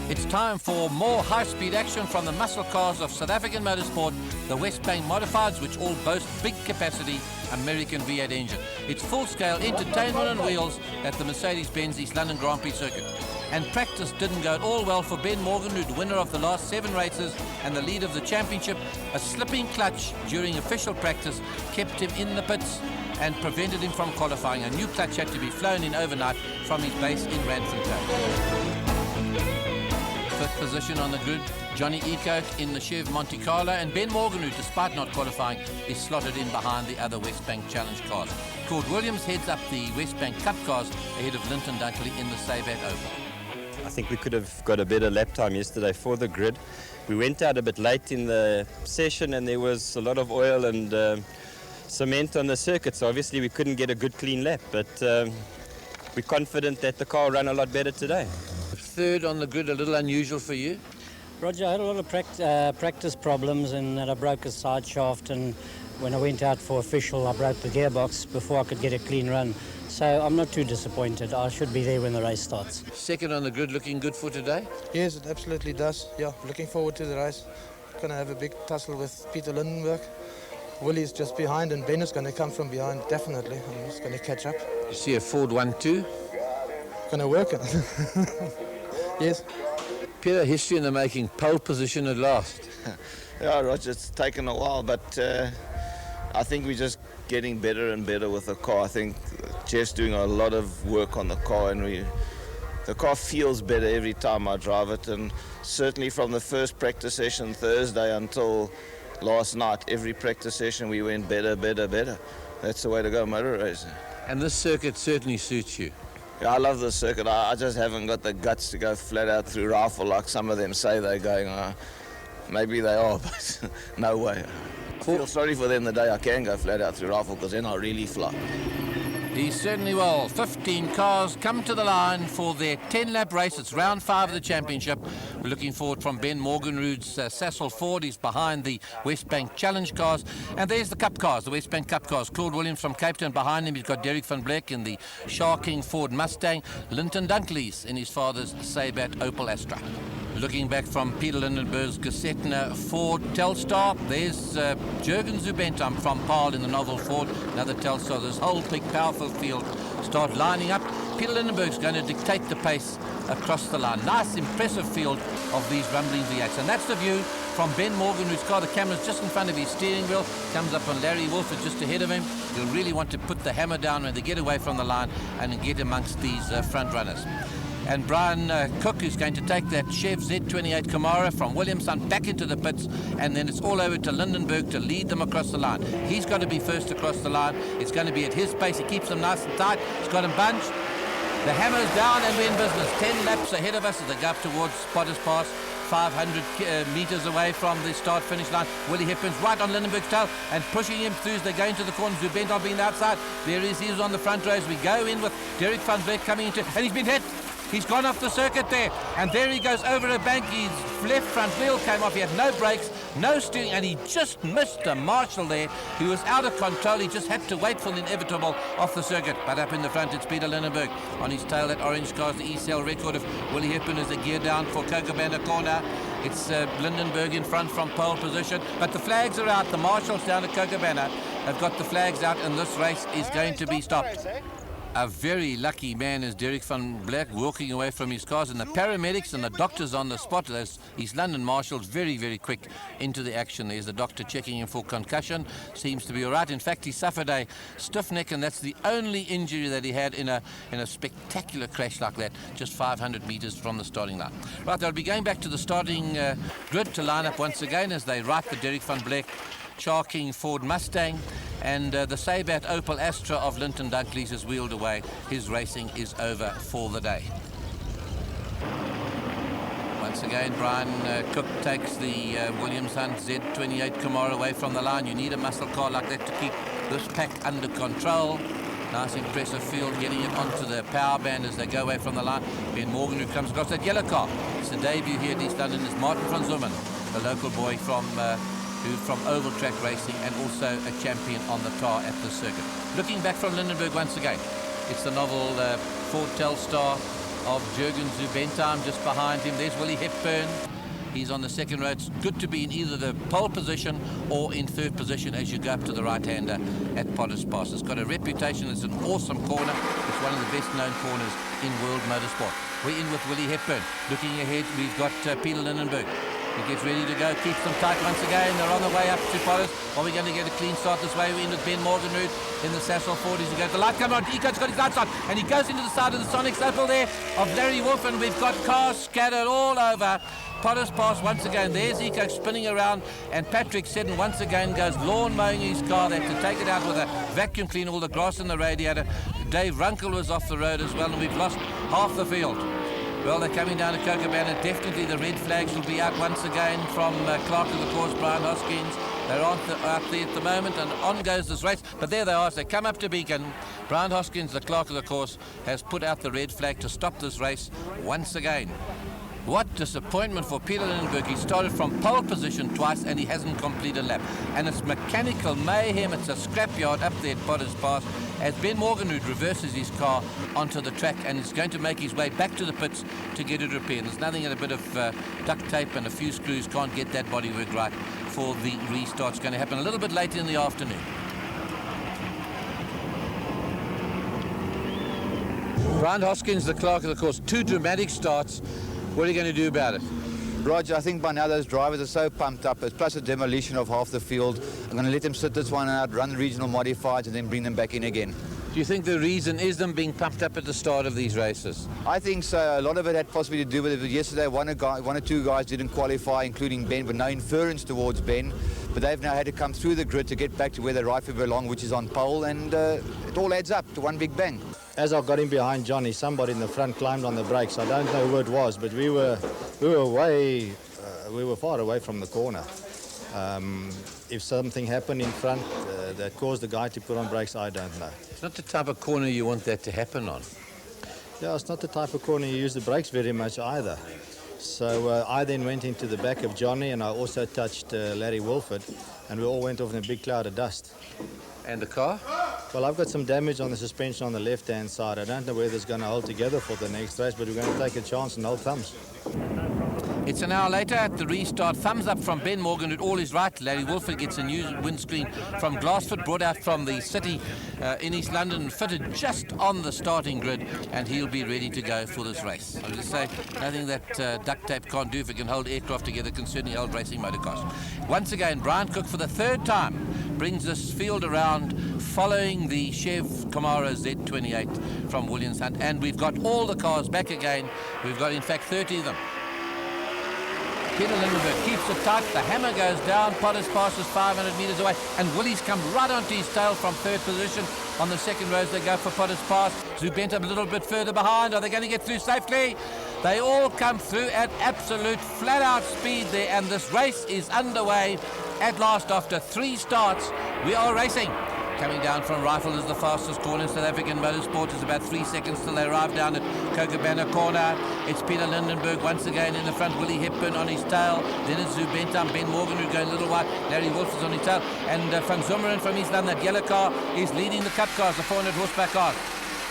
It's time for more high-speed action from the muscle cars of South African motorsport, the Weightman Modifieds, which all boast big capacity American V8 engine. It's full-scale entertainment on wheels at the Mercedes-Benz East London Grand Prix circuit. And practice didn't go at all well for Ben Morgan, the winner of the last 7 races and the lead of the championship. A slipping clutch during official practice kept him in the pits and prevented him from qualifying. A new clutch had to be flown in overnight from his base in Randfontein. 5th position on the grid, Johnny Ecoke in the Chev Monte Carlo, and Ben Morgan, who despite not qualifying is slotted in behind the other Westbank Challenge cars. Claude Williams heads up the Westbank Cup cars ahead of Linton Dunkley in the Sabat Oval. I think we could have got a better lap time yesterday for the grid. We went out a bit late in the session and there was a lot of oil and cement on the circuit, so obviously we couldn't get a good clean lap, but we're confident that the car will run a lot better today. 3rd on the grid, a little unusual for you? Roger, I had a lot of practice problems and I broke a side shaft, and when I went out for official I broke the gearbox before I could get a clean run. So I'm not too disappointed. I should be there when the race starts. 2nd on the grid, looking good for today? Yes, it absolutely does. Yeah, looking forward to the race. Going to have a big tussle with Peter Lindenberg. Willie's just behind and Ben is going to come from behind, definitely. He's going to catch up. You see a Ford 1-2? Going to work it. Yes. Peter, history in the making, pole position at last. Yeah, Roger, it's taken a while, but I think we're just getting better and better with the car. I think Jeff's doing a lot of work on the car, and the car feels better every time I drive it, and certainly from the first practice session Thursday until last night, every practice session we went better, better, better. That's the way to go motor racing. And this circuit certainly suits you. Yeah, I love this circuit. I just haven't got the guts to go flat out through rifle like some of them say they're going. Maybe they are, but no way. I feel sorry for them the day I can go flat out through rifle, because then I really fly. He certainly will. 15 cars come to the line for their 10-lap race. It's round 5 of the championship. We're looking forward from Ben Morganrood's Sasol Ford. He's behind the Westbank Challenge cars. And there's the Cup cars, the Westbank Cup cars. Claude Williams from Cape Town. Behind him, he's got Derek van Vleck in the Sharking Ford Mustang. Linton Dunkley's in his father's Sabat Opel Astra. Looking back from Peter Lindenberg's Gessettner Ford Telstar, there's Jürgen Zubentam from Paarl in the novel Ford, another Telstar. This whole big, powerful field start lining up. Peter Lindenberg's going to dictate the pace across the line. Nice, impressive field of these rumbling V8s. And that's the view from Ben Morgan, who's got the cameras just in front of his steering wheel. Comes up on Larry Wolf, is just ahead of him. He'll really want to put the hammer down when they get away from the line and get amongst these front runners. And Brian Cook, who's going to take that Chev Z28 Camaro from Williamson back into the pits, and then it's all over to Lindenberg to lead them across the line. He's got to be first across the line. It's going to be at his pace. He keeps them nice and tight. He's got them bunched. The hammer's down and we're in business. 10 laps ahead of us as they go up towards Spotters Pass, 500 metres away from the start-finish line. Willie Hepburne's right on Lindenberg's tail and pushing him through as they go into the corner. Zubentam being outside. There he is. He's on the front row as we go in with Derek van Vleck coming into, and he's been hit. He's gone off the circuit there, and there he goes over a bank. His left front wheel came off. He had no brakes, no steering, and he just missed a marshal there who was out of control. He just had to wait for the inevitable off the circuit. But up in the front, it's Peter Lindenberg. On his tail, that orange car is the ECL record of Willie Hepburne as they gear down for Kokobanda corner. It's Lindenberg in front from pole position, but the flags are out. The marshals down at Kokobanda have got the flags out, and this race is going to be stopped. A very lucky man is Derek van Vleck walking away from his cars, and the paramedics and the doctors on the spot. There's East London marshals very, very quick into the action. There's the doctor checking him for concussion. Seems to be all right. In fact, he suffered a stiff neck, and that's the only injury that he had in a spectacular crash like that, just 500 metres from the starting line. Right, they'll be going back to the starting grid to line up once again as they right the Derek van Vleck Sharking Ford Mustang, and the Sabat Opel Astra of Linton Dunkley's is wheeled away. His racing is over for the day. Once again, Brian Cook takes the Williams Hunt Z28 Camaro away from the line. You need a muscle car like that to keep this pack under control. Nice, impressive field, getting it onto the power band as they go away from the line. Ben Morgan, who comes across that yellow car. It's the debut here at East London, is Martin van Zummen, the local boy from Oval Track Racing and also a champion on the tar at the circuit. Looking back from Lindenberg once again, it's the novel Ford Telstar of Jürgen Zubentheim just behind him. There's Willie Hepburn. He's on the second row. It's good to be in either the pole position or in third position as you go up to the right-hander at Potter's Pass. It's got a reputation. It's an awesome corner. It's one of the best-known corners in world motorsport. We're in with Willie Hepburn. Looking ahead, we've got Peter Lindenberg. He gets ready to go, keeps them tight once again. They're on the way up to Potters. Are we going to get a clean start this way? We're in with Ben Morgenroot in the Sassel 40s. He goes, the light comes on. Eco's got his lights on. And he goes into the side of the Sonic Circle there of Larry Wolf. And we've got cars scattered all over Potter's Pass once again. There's Eco spinning around. And Patrick Seddon once again goes lawn mowing his car. They have to take it out with a vacuum cleaner, all the grass in the radiator. Dave Runkle was off the road as well. And we've lost half the field. Well, they're coming down to Cocobana. Definitely the red flags will be out once again from Clerk of the Course, Brian Hoskins. They're out there at the moment, and on goes this race. But there they are as they come up to Beacon. Brian Hoskins, the Clerk of the Course, has put out the red flag to stop this race once again. What disappointment for Peter Lindenberg. He started from pole position twice and he hasn't completed a lap. And it's mechanical mayhem. It's a scrapyard up there at Potter's Pass as Ben Morgenroot reverses his car onto the track and is going to make his way back to the pits to get it repaired. There's nothing that a bit of duct tape and a few screws can't get that bodywork right for the restart. It's going to happen a little bit later in the afternoon. Brian Hoskins, the Clerk of the Course, 2 dramatic starts. What are you going to do about it? Roger, I think by now those drivers are so pumped up, plus a demolition of half the field. I'm going to let them sit this one out, run the regional modifieds, and then bring them back in again. Do you think the reason is them being pumped up at the start of these races? I think so. A lot of it had possibly to do with it. Yesterday, one or two guys didn't qualify, including Ben, with no inference towards Ben. But they've now had to come through the grid to get back to where they rightfully belong, which is on pole, and it all adds up to one big bang. As I got in behind Johnny, somebody in the front climbed on the brakes. I don't know who it was, but we were far away from the corner. If something happened in front that caused the guy to put on brakes, I don't know. It's not the type of corner you want that to happen on. Yeah, it's not the type of corner you use the brakes very much either. So I then went into the back of Johnny, and I also touched Larry Wolford, and we all went off in a big cloud of dust. And the car? Well, I've got some damage on the suspension on the left-hand side. I don't know whether it's going to hold together for the next race, but we're going to take a chance and hold thumbs. It's an hour later at the restart. Thumbs up from Ben Morgan at all is right. Larry Wolford gets a new windscreen from Glassford, brought out from the city in East London, fitted just on the starting grid, and he'll be ready to go for this race. I was going to say, nothing that duct tape can't do if it can hold aircraft together can certainly hold racing motorcars. Once again, Brian Cook for the third time brings this field around following the Chev Camaro Z28 from Williams Hunt, and we've got all the cars back again. We've got in fact 30 of them. Peter Lindenberg keeps it tight, the hammer goes down, Potter's Pass is 500 metres away, and Willie's come right onto his tail from third position. On the second row as they go for Potter's Pass. Zubentheim a little bit further behind. Are they going to get through safely? They all come through at absolute flat-out speed there, and this race is underway at last after 3 starts. We are racing. Coming down from Rifle is the fastest corner in South African Motorsport. It's about 3 seconds till they arrive down at Cocobana corner. It's Peter Lindenberg once again in the front. Willie Hepburn on his tail. Then it's Zubentheim, Ben Morgan who's going a little wide. Larry Wolf is on his tail. And Van Zummeren from East London, that yellow car, is leading the Cup cars, the 400 horsepower cars.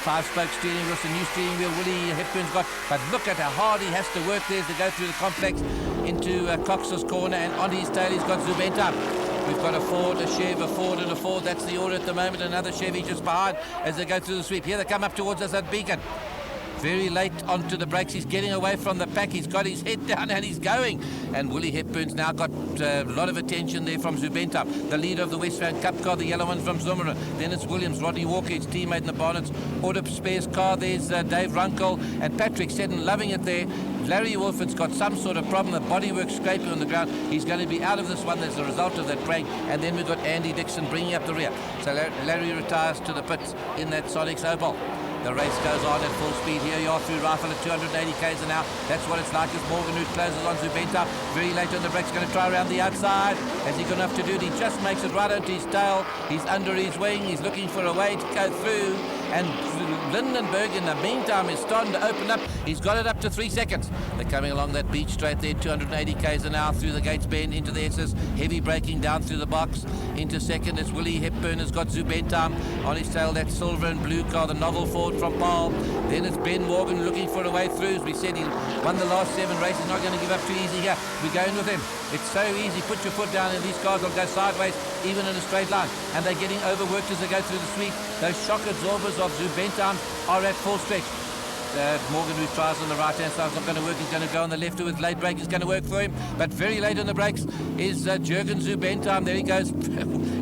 5-spoke steering wheel, a new steering wheel Willie Hepburn's got. But look at how hard he has to work there as they go through the complex into Cox's corner. And on his tail he's got Zubentheim. We've got a Ford, a Chev, a Ford and a Ford. That's the order at the moment. Another Chevy just behind as they go through the sweep. Here they come up towards us at Beacon. Very late onto the brakes. He's getting away from the pack. He's got his head down and he's going. And Willie Hepburn's now got a lot of attention there from Zubentheim, the leader of the Westbound Cup car, the yellow one from Zummeren. Then it's Williams, Rodney Walker, his teammate in the bonnets. Auto Spares car, there's Dave Runkle and Patrick Seddon loving it there. Larry Wolford's got some sort of problem, the bodywork scraping on the ground. He's going to be out of this one as a result of that break. And then we've got Andy Dixon bringing up the rear. So Larry retires to the pits in that Sonics Opel. The race goes on at full speed. Here you are through Rifle at 280 k's an hour. That's what it's like as Morgan who closes on Zubentheim. Very late on the brakes, going to try around the outside. Has he got enough to do it? He just makes it right onto his tail. He's under his wing. He's looking for a way to go through. And Lindenberg, in the meantime, is starting to open up. He's got it up to 3 seconds. They're coming along that beach straight there, 280 k's an hour through the Gates Bend into the S's. Heavy braking down through the box. Into second, it's Willie Hepburn has got Zubentam on his tail. That silver and blue car, the novel Ford from Paul. Then it's Ben Morgan looking for a way through. As we said, he won the last 7 races. Not going to give up too easy here. We're going with him. It's so easy. Put your foot down and these cars will go sideways, even in a straight line. And they're getting overworked as they go through the sweep. Those shock absorbers of Zubentam are at full stretch. Morgan, who tries on the right-hand side, is not going to work. He's going to go on the left with late brake. It's going to work for him. But very late on the brakes is Jürgen Zubentam. There he goes.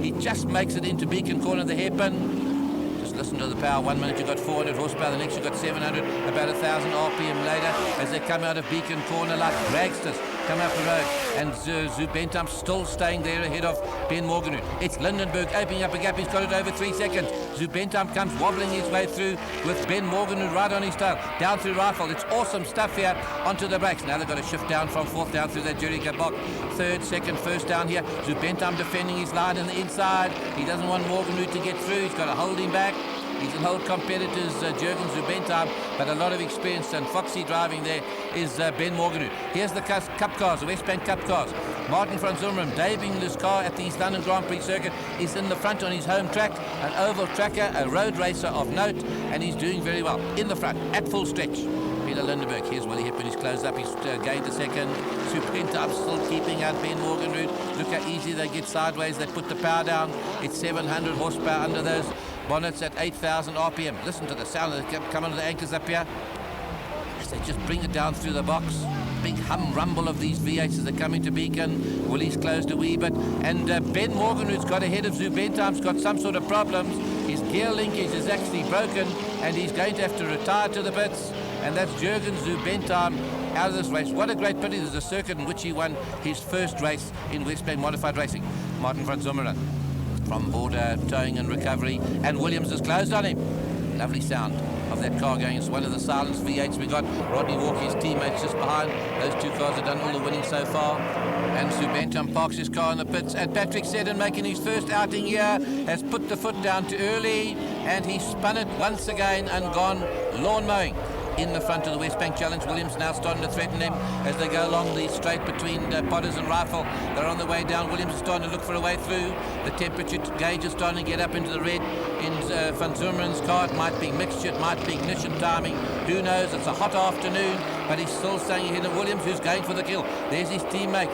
He just makes it into Beacon Corner, the hairpin. Just listen to the power. 1 minute you've got 400 horsepower. The next you've got 700. About 1,000 RPM later as they come out of Beacon Corner like dragsters. Come up the road, and Zubentam still staying there ahead of Ben Morgan. It's Lindenberg opening up a gap. He's got it over 3 seconds. Zubentam comes wobbling his way through with Ben Morgan right on his tail. Down through Rifle. It's awesome stuff here onto the brakes. Now they've got to shift down from 4th down through that Jericho box. 3rd, 2nd, 1st down here. Zubentam defending his line in the inside. He doesn't want Morgan to get through. He's got to hold him back. He's an old competitors, Jürgen Zubentam, but a lot of experience, and foxy driving there is Ben Morgan. Here's the Cup cars, the West Bank Cup cars. Martin van Zumeren, Dave Inglis' car at the East London Grand Prix circuit, is in the front on his home track, an oval tracker, a road racer of note, and he's doing very well. In the front, at full stretch. Peter Lindenberg, here's Willie Hepburn, he's closed up, he's gained a second. Zubentam still keeping out Ben Morgan. Look how easy they get sideways, they put the power down. It's 700 horsepower under those bonnets at 8,000 RPM. Listen to the sound that come under the anchors up here. As they just bring it down through the box. Big hum rumble of these V8s as they're coming to Beacon. Willie's closed a wee bit. And Ben Morgan, who's got ahead of Zubentam's got some sort of problems. His gear linkage is actually broken and he's going to have to retire to the pits. And that's Jürgen Zubentam out of this race. What a great pity. There's a circuit in which he won his first race in West Bank Modified Racing. Martin van Zumeren from Border Towing and Recovery, and Williams has closed on him. Lovely sound of that car going. It's one of the silenced V8s. We got Rodney Walker, his teammates, just behind. Those 2 cars have done all the winning so far. And Zubentam parks his car in the pits. And Patrick Seddon, making his first outing here, has put the foot down too early, and he spun it once again and gone lawn mowing in the front of the West Bank Challenge. Williams now starting to threaten him as they go along the straight between Potters and Rifle. They're on the way down. Williams is starting to look for a way through. The temperature gauge is starting to get up into the red in Van Zumeren's car. It might be mixture, it might be ignition timing. Who knows? It's a hot afternoon, but he's still staying ahead of Williams, who's going for the kill. There's his teammate,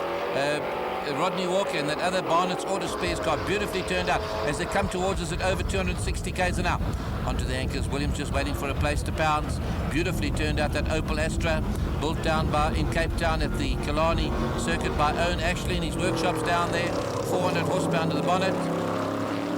Rodney Walker, and that other Barnett's Auto Spares car, beautifully turned out as they come towards us at over 260 k's an hour. Onto the anchors, Williams just waiting for a place to pounce. Beautifully turned out that Opel Astra, built down in Cape Town at the Killarney circuit by Owen Ashley in his workshops down there. 400 horsepower under the bonnet.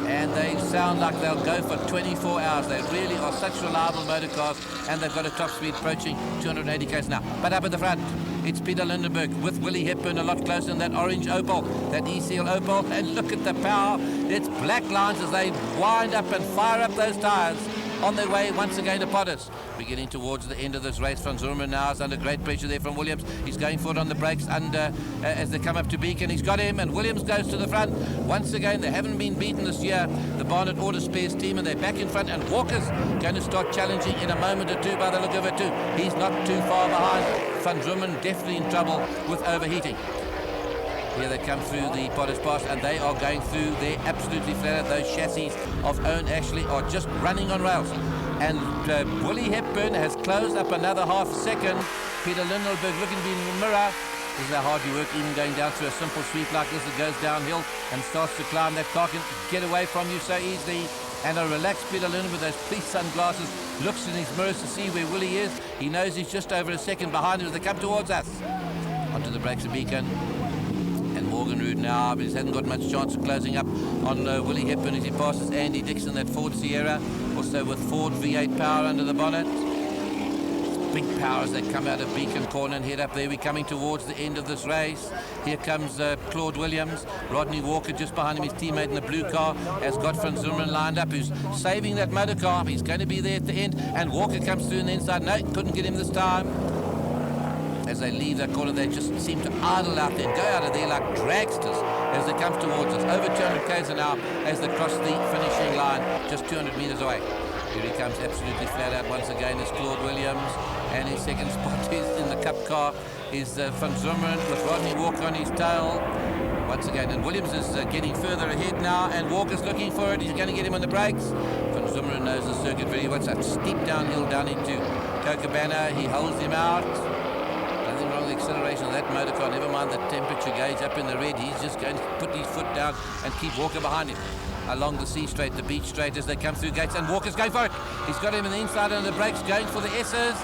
And they sound like they'll go for 24 hours. They really are such reliable motor cars, and they've got a top speed approaching 280 k's now. But up at the front, it's Peter Lindenberg with Willie Hepburn a lot closer than that orange Opel, that ECL Opel. And look at the power. It's black lines as they wind up and fire up those tires on their way once again to Potters. We're getting towards the end of this race. Van Zumeren now is under great pressure there from Williams. He's going for it on the brakes as they come up to Beacon. He's got him, and Williams goes to the front. Once again, they haven't been beaten this year, the Barnett Auto Spares team, and they're back in front, and Walker's going to start challenging in a moment or two by the look of it too. He's not too far behind. Van Zumeren definitely in trouble with overheating. Here they come through the Potters Pass, and they are going through. They're absolutely flat. Those chassis of Owen Ashley are just running on rails. And Willie Hepburn has closed up another half second. Peter Lindenberg looking to be in the mirror. This is how hard you work, even going down through a simple sweep like this. It goes downhill and starts to climb. That car can get away from you so easily. And a relaxed Peter Lindenberg with those police sunglasses looks in his mirrors to see where Willie is. He knows he's just over a second behind him as they come towards us. Onto the brakes of Beacon. Morgan now, but he hasn't got much chance of closing up on Willie Hepburn as he passes Andy Dixon, that Ford Sierra, also with Ford V8 power under the bonnet. Big power as they come out of Beacon Corner and head up there. We're coming towards the end of this race. Here comes Claude Williams. Rodney Walker just behind him, his teammate in the blue car, has got Van Zumeren lined up, who's saving that motor car. He's going to be there at the end, and Walker comes through on the inside. No, couldn't get him this time. As they leave that corner, they just seem to idle out there and go out of there like dragsters as they come towards us. Over 200 k's an hour as they cross the finishing line, just 200 meters away. Here he comes absolutely flat out once again is Claude Williams, and his second spot is in the Cup car is Van Zumeren with Rodney Walker on his tail. Once again, and Williams is getting further ahead now, and Walker's looking for it. He's going to get him on the brakes. Van Zumeren knows the circuit very well. It's a steep downhill down into Cochabana. He holds him out. Nothing wrong with the acceleration of that motor car. Never mind the temperature gauge up in the red. He's just going to put his foot down and keep Walker behind him along the C straight, the beach straight as they come through gates, and Walker's going for it. He's got him on the inside on the brakes, going for the S's.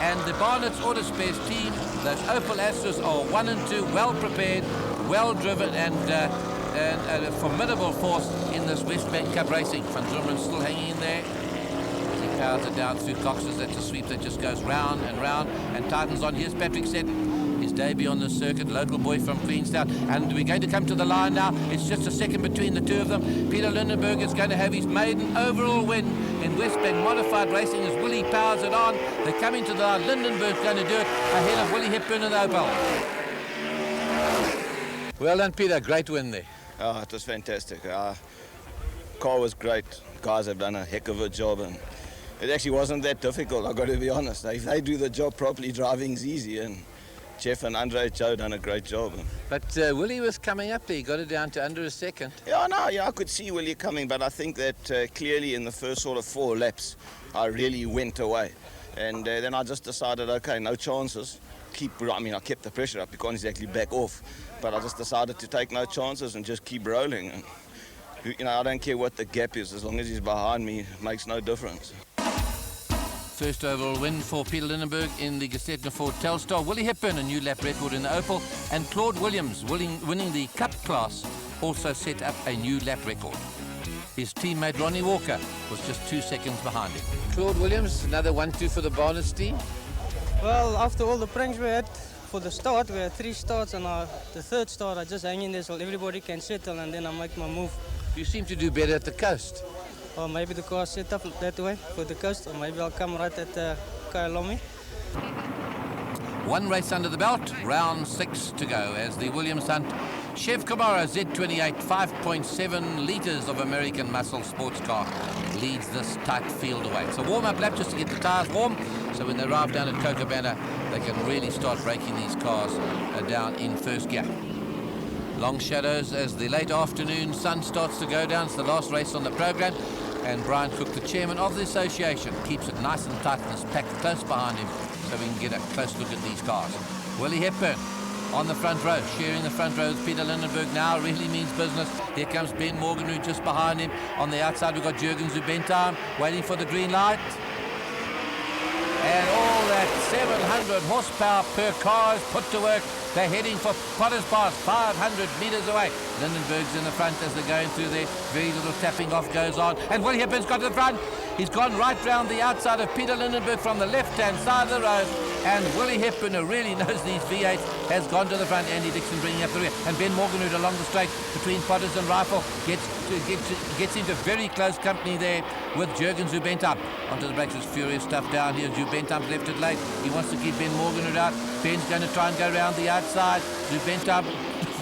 And the Barnett's Auto Spares team, those Opel Astras, are 1 and 2, well prepared, well driven, and a formidable force in this Westbank Cup racing. Van Zumeren still hanging in there as he powers it down through Cox's. That's a sweep that just goes round and round and tightens on. Here's Patrick Seddon, his debut on the circuit, local boy from Queenstown, and we're going to come to the line now. It's just a second between the two of them. Peter Lindenberg is going to have his maiden overall win in Westbank Modified Racing as Willie powers it on. They're coming to the line. Lindenberg's going to do it ahead of Willie Hepburn and Opel. Well done, Peter. Great win there. Oh, it was fantastic. Car was great. Guys have done a heck of a job, and it actually wasn't that difficult, I've got to be honest. If they do the job properly, driving's easy, and Jeff and Andre Joe done a great job. But Willie was coming up there. He got it down to under a second. Yeah, no, I could see Willie coming, but I think that clearly in the first sort of 4 laps, I really went away. And then I just decided, okay, no chances. I kept the pressure up. You can't exactly back off. But I just decided to take no chances and just keep rolling. And, I don't care what the gap is. As long as he's behind me, it makes no difference. First overall win for Peter Lindenberg in the Gestetner Ford Telstar. Willie Hepburn, a new lap record in the Opel. And Claude Williams, winning the Cup class, also set up a new lap record. His teammate Ronnie Walker was just 2 seconds behind him. Claude Williams, another 1-2 for the Barnett's team. Well, after all the pranks we had for the start, we had 3 starts, and the third start I just hang in there so everybody can settle, and then I make my move. You seem to do better at the coast. Or maybe the car set up that way for the coast, or maybe I'll come right at Kyalami. One race under the belt, round 6 to go as the Williams Hunt Chev Camaro Z28 5.7 litres of American muscle sports car leads this tight field away. It's a warm-up lap just to get the tyres warm, so when they arrive down at Cochabana, they can really start breaking these cars down in first gear. Long shadows as the late afternoon sun starts to go down. It's the last race on the program, and Brian Cook, the chairman of the association, keeps it nice and tight and is packed close behind him so we can get a close look at these cars. Willie Hepburn on the front row, sharing the front row with Peter Lindenberg now really means business. Here comes Ben Morganrud just behind him. On the outside we've got Jürgen Zubentheim waiting for the green light. And all that 700 horsepower per car is put to work. They're heading for Potter's Pass, 500 metres away. Lindenberg's in the front as they're going through there. Very little tapping off goes on. And Willie Hepburn's got to the front. He's gone right round the outside of Peter Lindenberg from the left-hand side of the road. And Willie Hepburn, who really knows these V8s, has gone to the front. Andy Dixon bringing up the rear. And Ben Morganrud along the straight between Potters and Rifle gets into very close company there with Jürgen Zubentheim. Onto the brakes, there's furious stuff down here. Zubentheim's left it late. He wants to keep Ben Morganrud out. Ben's going to try and go around the outside. Zubentheim,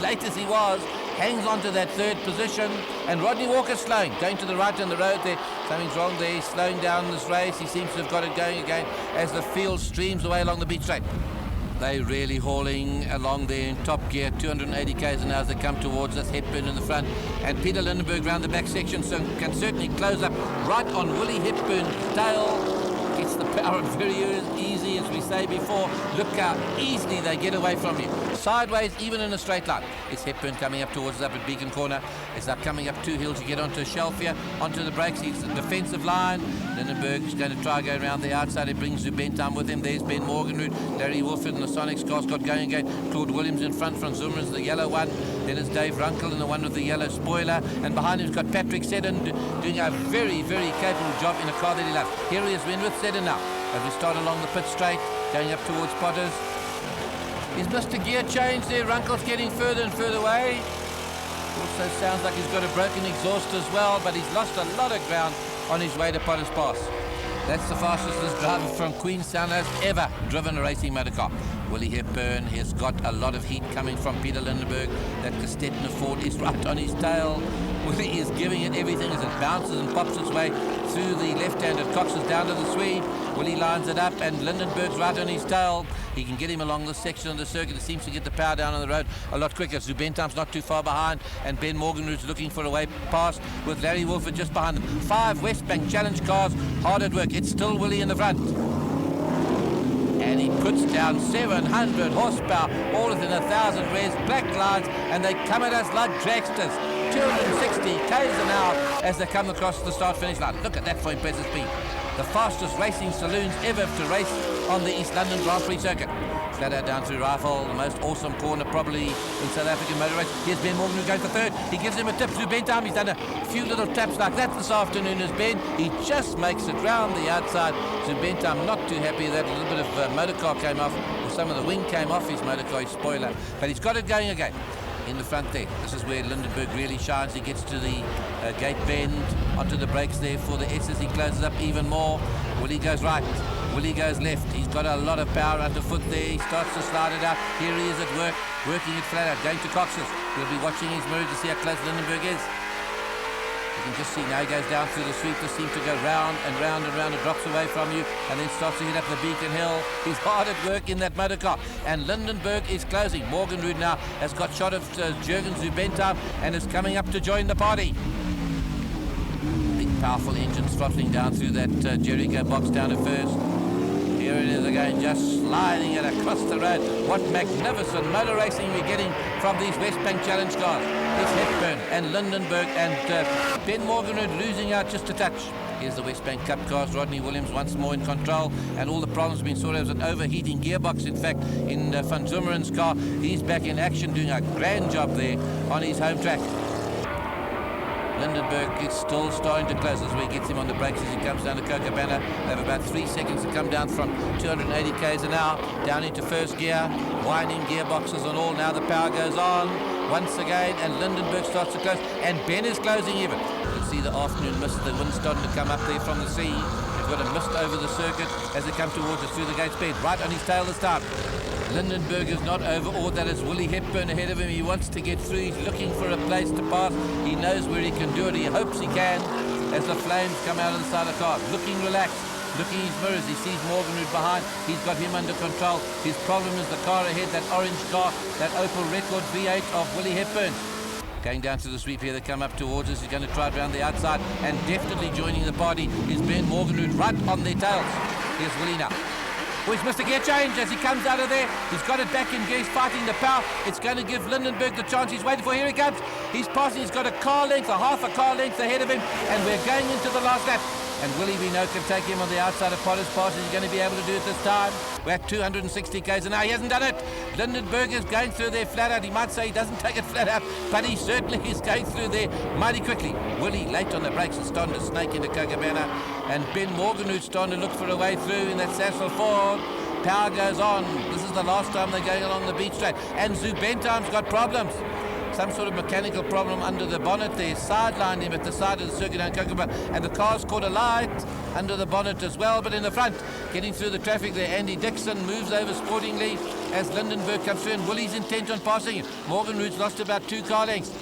late as he was, hangs on to that third position, and Rodney Walker slowing, going to the right on the road there. Something's wrong there. He's slowing down this race. He seems to have got it going again as the field streams away along the beach straight. They're really hauling along there in top gear, 280 k's an hour as they come towards us. Hepburn in the front, and Peter Lindenberg round the back section, so can certainly close up right on Willie Hepburn's tail. Gets the power very easy, as we say before. Look how easily they get away from you. Sideways, even in a straight line. It's Hepburn coming up towards us up at Beacon Corner. As they're coming up 2 hills, you get onto a shelf here, onto the brakes. He's the defensive line. Lindenberg is going to try go around the outside. He brings Zubentheim with him. There's Ben Morganrud. Larry Wolford and the Sonics car's got going again. Claude Williams in front from Zummer's the yellow one. Then it's Dave Runkle in the one with the yellow spoiler. And behind him's got Patrick Seddon doing a very, very capable job in a car that he loves. Here he is, Winworth Seddon now. As we start along the pit straight, going up towards Potters. He's missed a gear change there. Runkle's getting further and further away. Also sounds like he's got a broken exhaust as well, but he's lost a lot of ground on his way to Potter's Pass. That's the fastest this driver from Queenstown has ever driven a racing motor car. Willie Hepburn has got a lot of heat coming from Peter Lindenberg. That Gestetner Ford is right on his tail. Willie is giving it everything as it bounces and pops its way through the left-handed Coxes down to the Swede. Willie lines it up and Lindenberg's right on his tail. He can get him along this section of the circuit. It seems to get the power down on the road a lot quicker. Zubentam's not too far behind, and Ben Morganroot's looking for a way past with Larry Wolford just behind them. 5 West Bank Challenge cars hard at work. It's still Willie in the front. And he puts down 700 horsepower, all within 1,000 res, black lines, and they come at us like dragsters. 260 k's an hour as they come across the start-finish line. Look at that for impressive speed. The fastest racing saloons ever to race on the East London Grand Prix circuit. Flat out down through Rifle, the most awesome corner probably in South African motor race. Here's Ben Morgan who goes for third. He gives him a tip. Zubentam, he's done a few little taps like that this afternoon as Ben. He just makes it round the outside. Zubentam not too happy that a little bit of motor car came off, or some of the wing came off his motor car, his spoiler. But he's got it going again. In the front there. This is where Lindenberg really shines. He gets to the gate bend, onto the brakes there for the S's. He closes up even more. Willie goes right. Willie goes left. He's got a lot of power underfoot there. He starts to slide it out. Here he is at work, working it flat out, going to Coxes. He'll be watching his mirror to see how close Lindenberg is. You can just see now he goes down through the sweep. This seems to go round and round and round. It drops away from you and then starts to hit up the Beacon Hill. He's hard at work in that motor car. And Lindenberg is closing. Morganroot now has got shot of Jürgen Zubentam and is coming up to join the party. Big powerful engines throttling down through that Jericho box down at first. Here it is again, just sliding it across the road. What magnificent motor racing we're getting from these West Bank Challenge cars. It's Hepburn and Lindenberg and Ben Morganroot losing out just a touch. Here's the West Bank Cup cars. Rodney Williams once more in control, and all the problems have been sorted out. It was an overheating gearbox, in fact, in Van Zummeren's car. He's back in action, doing a grand job there on his home track. Lindenberg is still starting to close as we gets him on the brakes as he comes down to Cochabamba. They have about 3 seconds to come down from 280 k's an hour down into first gear, winding gearboxes and all. Now the power goes on once again, and Lindenberg starts to close, and Ben is closing even. You can see the afternoon mist, the wind starting to come up there from the sea. They've got a mist over the circuit as they come towards us through the gate speed, right on his tail this time. Lindenberg is not overawed that it's Willie Hepburn ahead of him. He wants to get through. He's looking for a place to pass. He knows where he can do it. He hopes he can as the flames come out of the side of the car. Looking relaxed, looking in his mirrors. He sees Morganroot behind. He's got him under control. His problem is the car ahead, that orange car, that Opel Record V8 of Willie Hepburn. Going down to the sweep here, they come up towards us. He's going to try it around the outside, and definitely joining the party is Ben Morganroot right on their tails. Here's Willie now. Oh, he's missed a gear change as he comes out of there. He's got it back in gear. He's fighting the power. It's going to give Lindenberg the chance he's waiting for. Here he comes. He's passing. He's got a car length, or half a car length ahead of him, and we're going into the last lap. And Willie, we know, can take him on the outside of Potter's Pass. He's going to be able to do it this time. We're at 260 k's an hour. He hasn't done it. Lindenberg is going through there flat out. He might say he doesn't take it flat out, but he certainly is going through there mighty quickly. Willie, late on the brakes, is starting to snake into Cochabamba. And Ben Morganroot starting to look for a way through in that Sassel Ford. Power goes on. This is the last time they're going along the beach straight. And Zubentam's got problems. Some sort of mechanical problem under the bonnet there. Sidelined him at the side of the circuit on Cochabamba. And the car's caught a light under the bonnet as well. But in the front, getting through the traffic there, Andy Dixon moves over sportingly as Lindenberg comes through. And Willie's intent on passing him. Morganroot's lost about 2 car lengths.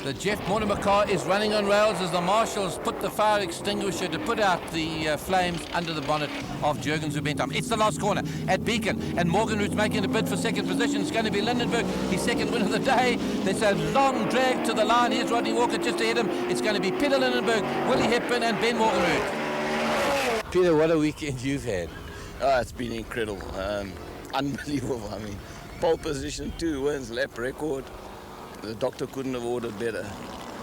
The Jeff Mortimer car is running on rails as the marshals put the fire extinguisher to put out the flames under the bonnet of Jürgen Zubentam. It's the last corner at Beacon, and Morganroot's making a bid for second position. It's going to be Lindenberg, his second win of the day. There's a long drag to the line. Here's Rodney Walker just ahead of him. It's going to be Peter Lindenberg, Willie Hepburn, and Ben Morganroot. Peter, what a weekend you've had. Oh, it's been incredible. Unbelievable. I mean, pole position, 2 wins, lap record. The doctor couldn't have ordered better.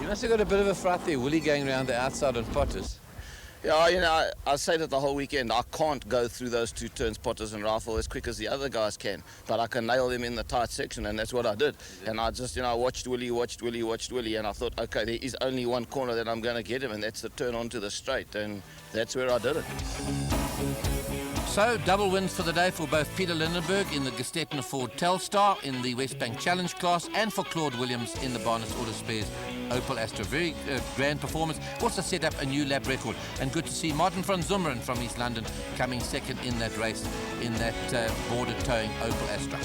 You must have got a bit of a fright there, Willie going around the outside on Potters. Yeah, you know, I say that the whole weekend. I can't go through those 2 turns, Potters and Rifle, as quick as the other guys can. But I can nail them in the tight section, and that's what I did. And I just, I watched Willie, and I thought, okay, there is only one corner that I'm going to get him, and that's the turn onto the straight. And that's where I did it. So, double wins for the day for both Peter Lindenberg in the Gestetner Ford Telstar in the West Bank Challenge class, and for Claude Williams in the Barnes Auto Spares Opel Astra. Very grand performance. Also set up a new lap record. And good to see Martin van Zumeren from East London coming second in that race in that border towing Opel Astra.